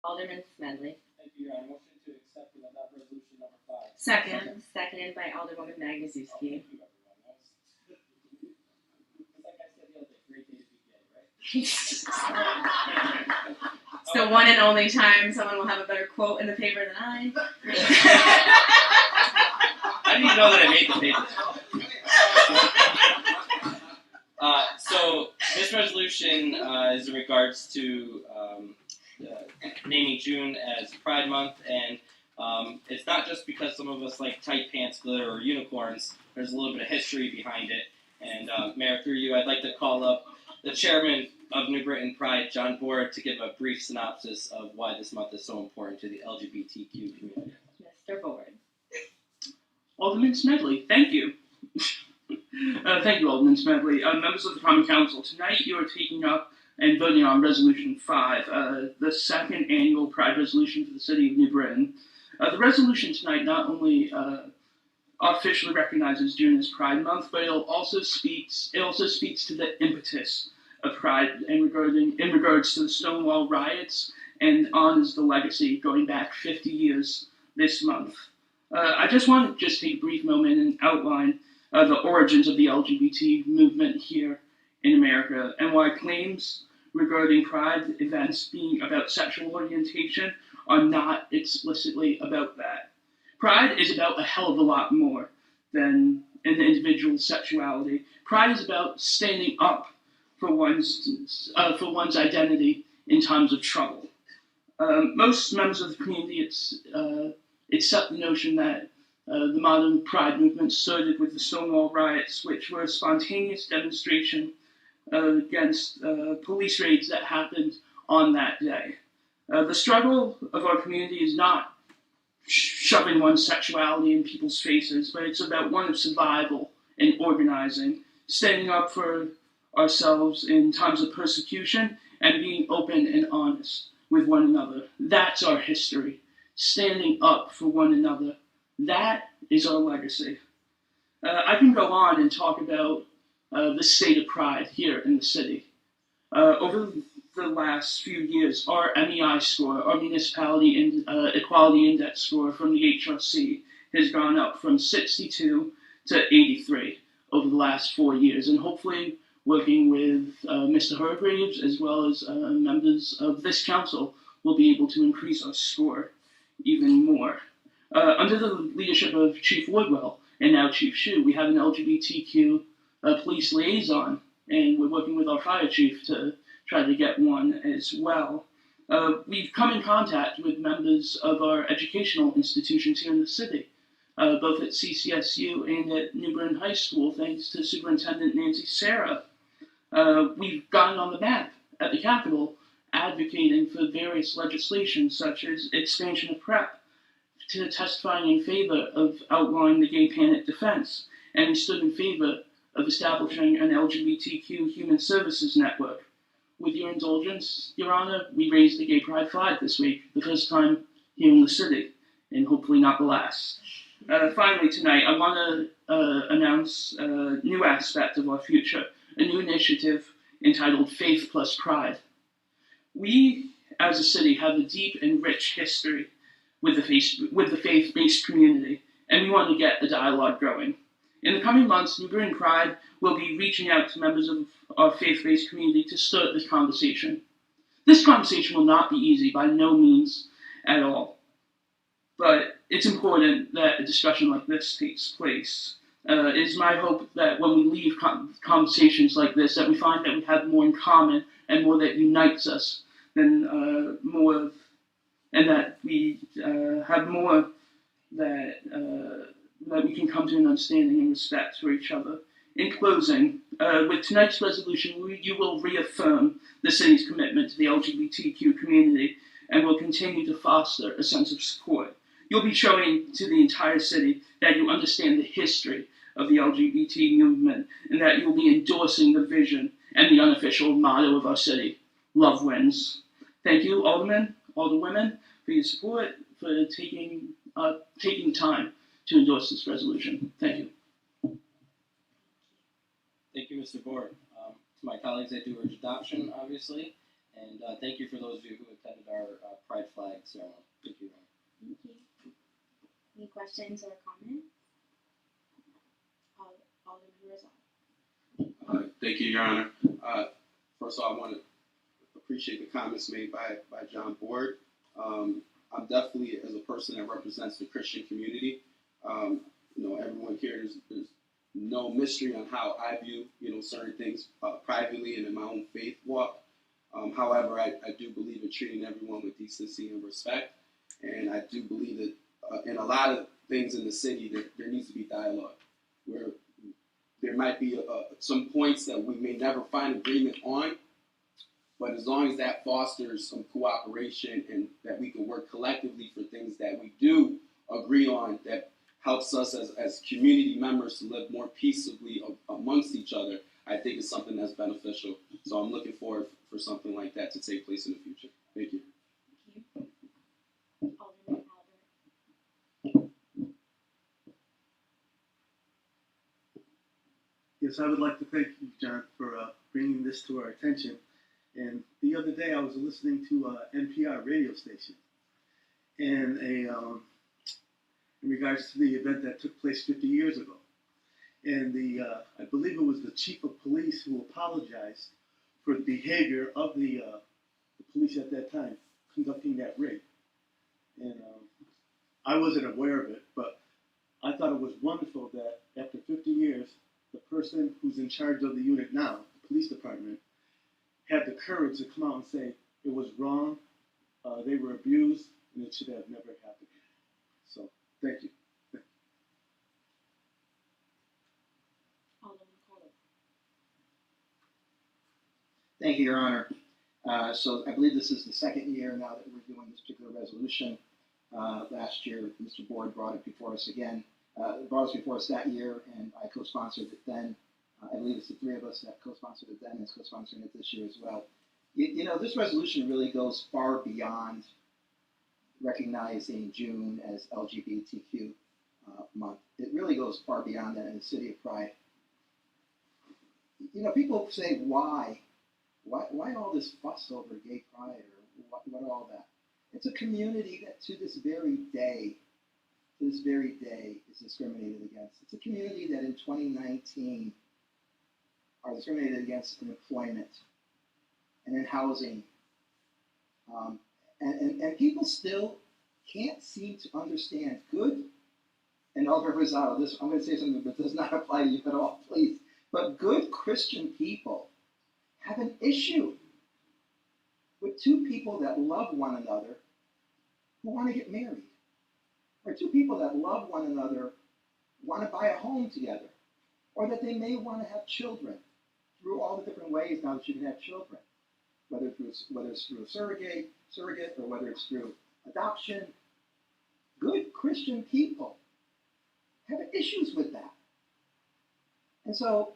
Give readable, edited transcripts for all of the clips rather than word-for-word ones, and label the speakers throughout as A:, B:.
A: Alderman Smedley.
B: Thank you, Your Honor. Motion to accept and adopt resolution number 5.
C: Second.
A: Seconded by Alderwoman Magnuszewski.
B: Thank you, everyone. Like I said the other day, great day to be gay, right?
C: It's the one and only time someone will have a better quote in the paper than I.
D: I didn't even know that I made the paper. So this resolution is in regards to naming June as Pride Month, and it's not just because some of us like tight pants, glitter, or unicorns. There's a little bit of history behind it. And Mayor, through you, I'd like to call up the chairman of New Britain Pride, John Board, to give a brief synopsis of why this month is so important to the LGBTQ community.
A: Mr. Board.
E: Alderman Smedley, thank you. Thank you, Alderman Smedley. Members of the Common Council, tonight you are taking up and voting on Resolution 5, the second annual Pride resolution for the City of New Britain. The resolution tonight not only officially recognizes June as Pride Month, but it also speaks to the impetus of Pride in regards to the Stonewall riots and honors the legacy going back 50 years this month. I just want to take a brief moment and outline the origins of the LGBT movement here in America and why claims regarding Pride events being about sexual orientation are not explicitly about that. Pride is about a hell of a lot more than an individual's sexuality. Pride is about standing up for one's identity in times of trouble. Most members of the community accept the notion that the modern Pride movement started with the Stonewall riots, which were a spontaneous demonstration against police raids that happened on that day. The struggle of our community is not shoving one's sexuality in people's faces, but it's about one of survival and organizing, standing up for ourselves in times of persecution, and being open and honest with one another. That's our history. Standing up for one another. That is our legacy. I can go on and talk about the state of pride here in the city. Over the last few years, our MEI score, our Municipality Equality Index score from the HRC, has gone up from 62 to 83 over the last 4 years, and hopefully working with Mr. Hargreaves as well as members of this council will be able to increase our score even more. Under the leadership of Chief Woodwell and now Chief Shue, we have an LGBTQ police liaison, and we're working with our fire chief to try to get one as well. We've come in contact with members of our educational institutions here in the city, both at CCSU and at New Britain High School, thanks to Superintendent Nancy Serra. We've gotten on the map at the Capitol advocating for various legislation such as expansion of PrEP, to testifying in favor of outlawing the gay panic defense, and we stood in favor of establishing an LGBTQ human services network. With your indulgence, Your Honor, we raised the gay pride flag this week, the first time here in the city, and hopefully not the last. Finally tonight, I want to announce a new aspect of our future, a new initiative entitled Faith Plus Pride. We, as a city, have a deep and rich history with the faith-based community, and we want to get the dialogue going. In the coming months, New Britain Pride will be reaching out to members of our faith-based community to start this conversation. This conversation will not be easy, by no means at all, but it's important that a discussion like this takes place. It is my hope that when we leave conversations like this, that we find that we have more in common and more that unites us than more, and that we have more that we can come to an understanding and respect for each other. In closing, with tonight's resolution, you will reaffirm the city's commitment to the LGBTQ community and will continue to foster a sense of support. You'll be showing to the entire city that you understand the history of the LGBT movement and that you'll be endorsing the vision and the unofficial motto of our city, love wins. Thank you, Aldermen, Alderwomen, for your support, for taking time to endorse this resolution. Thank you.
D: Thank you, Mr. Board. To my colleagues, I do urge adoption, obviously, and thank you for those of you who attended our Pride Flag
B: ceremony. Thank you.
F: Thank you. Any questions or comments? Alderman Rosado.
G: Thank you, Your Honor. First of all, I want to appreciate the comments made by John Board. I'm definitely, as a person that represents the Christian community, everyone here, there's no mystery on how I view, certain things privately and in my own faith walk. However, I do believe in treating everyone with decency and respect, and I do believe that in a lot of things in the city, there needs to be dialogue, where there might be some points that we may never find agreement on, but as long as that fosters some cooperation and that we can work collectively for things that we do agree on, that helps us as community members to live more peaceably amongst each other, I think it's something that's beneficial. So I'm looking forward for something like that to take place in the future. Thank you.
F: Thank you. Alderman Albert.
H: Yes, I would like to thank you, John, for bringing this to our attention. And the other day, I was listening to an NPR radio station, and in regards to the event that took place 50 years ago. And I believe it was the chief of police who apologized for the behavior of the police at that time conducting that raid. And I wasn't aware of it, but I thought it was wonderful that after 50 years, the person who's in charge of the unit now, the police department, had the courage to come out and say it was wrong, they were abused, and it should have never happened. So, thank you.
F: Alderman Cole.
I: Thank you, Your Honor. So I believe this is the second year now that we're doing this particular resolution. Last year, Mr. Board brought it before us again. Brought us before us that year, and I co-sponsored it then. I believe it's the three of us that co-sponsored it then and is co-sponsoring it this year as well. This resolution really goes far beyond recognizing June as LGBTQ month. It really goes far beyond that in the city of Pride. People say, why all this fuss over gay pride, or what all that? It's a community that to this very day is discriminated against. It's a community that in 2019 are discriminated against in employment and in housing. And people still can't seem to understand good. And Alderman Rosado, I'm going to say something that does not apply to you at all, please. But good Christian people have an issue with two people that love one another who want to get married, or two people that love one another want to buy a home together, or that they may want to have children through all the different ways now that you can have children, whether it's through a surrogate, or whether it's through adoption. Good Christian people have issues with that. And so,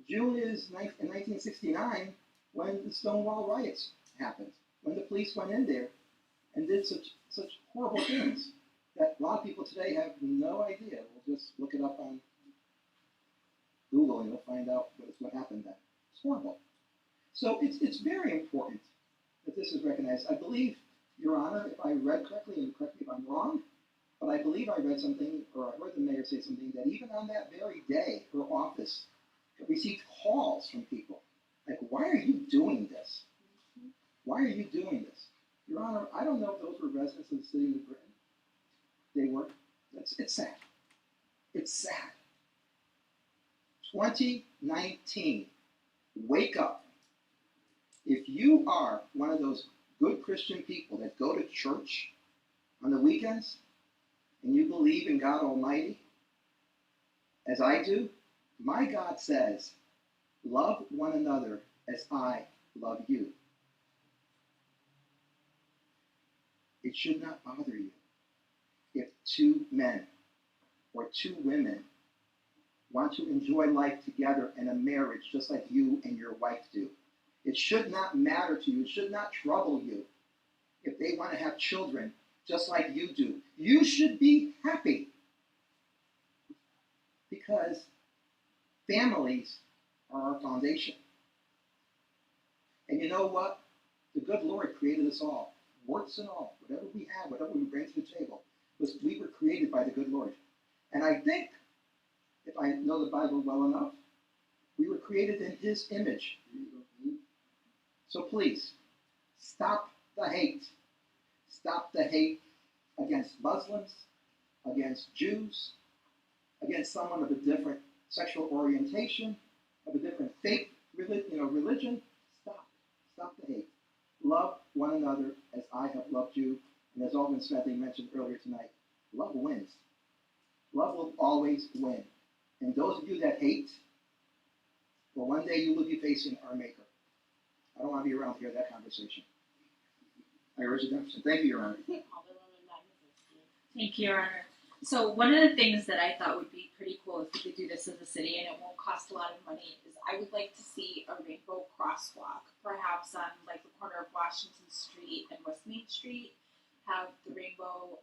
I: June is in 1969 when the Stonewall riots happened, when the police went in there and did such horrible things that a lot of people today have no idea. We'll just look it up on Google and you'll find out what happened then. It's horrible. So it's very important that this is recognized. I believe, Your Honor, if I read correctly, and correct me if I'm wrong, but I believe I read something, or I heard the mayor say something, that even on that very day, her office received calls from people. Like, why are you doing this? Why are you doing this? Your Honor, I don't know if those were residents of the city of New Britain. They were. It's sad. It's sad. 2019. Wake up. If you are one of those good Christian people that go to church on the weekends and you believe in God Almighty, as I do, my God says, love one another as I love you. It should not bother you if two men or two women want to enjoy life together in a marriage just like you and your wife do. It should not matter to you. It should not trouble you if they want to have children just like you do. You should be happy because families are our foundation. And you know what? The good Lord created us all warts and all, whatever we have, whatever we bring to the table, we were created by the good Lord. And I think, if I know the Bible well enough, we were created in His image. So please, stop the hate. Stop the hate against Muslims, against Jews, against someone of a different sexual orientation, of a different faith, religion. Stop the hate. Love one another as I have loved you. And as Alderman Smedley mentioned earlier tonight, love wins. Love will always win. And those of you that hate, well, one day you will be facing our Maker. I don't want to be around to hear that conversation. I urge adoption. Thank you, Your Honor.
C: Thank you, Your Honor. So one of the things that I thought would be pretty cool if we could do this as a city and it won't cost a lot of money is I would like to see a rainbow crosswalk, perhaps on like the corner of Washington Street and West Main Street. Have the rainbow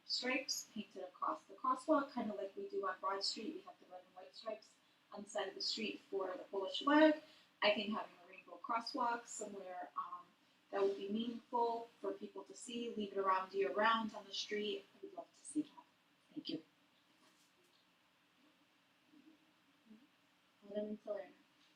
C: stripes painted across the crosswalk, kind of like we do on Broad Street. We have the red and white stripes on the side of the street for the Polish flag. I think having a rainbow crosswalk somewhere that would be meaningful for people to see, leave it around year-round on the street. I would love to see that. Thank you.
F: Alderman Salerno.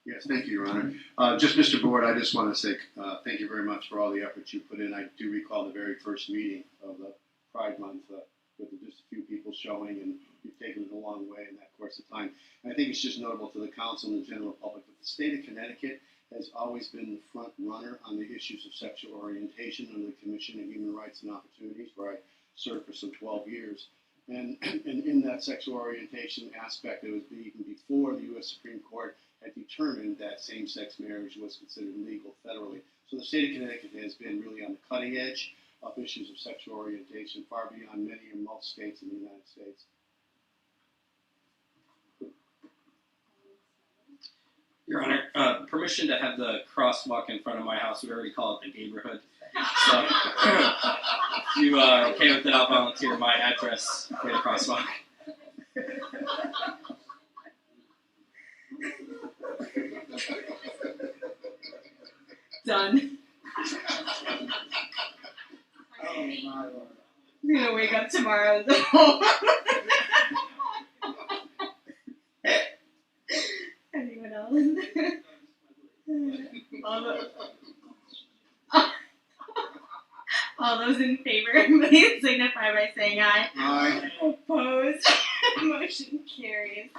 J: Yes, thank you, Your Honor. Just, Mr. Board, I just want to say thank you very much for all the efforts you put in. I do recall the very first meeting of the Pride Month with just a few people showing, and you've taken it a long way in that course of time. And I think it's just notable to the council and the general public that the state of Connecticut has always been the front runner on the issues of sexual orientation under the Commission on Human Rights and Opportunities, where I served for some 12 years. And in that sexual orientation aspect, it was even before the U.S. Supreme Court had determined that same-sex marriage was considered legal federally. So the state of Connecticut has been really on the cutting edge of issues of sexual orientation, far beyond many or most states in the United States.
D: Your Honor, permission to have the crosswalk in front of my house. We already call it the neighborhood. So if you okay with it, I'll volunteer my address for the crosswalk.
C: Done.
I: Oh, my Lord.
C: I'm gonna wake up tomorrow. Anyone else? All those in favor, please signify by saying aye.
J: Aye.
C: Opposed? Motion carries.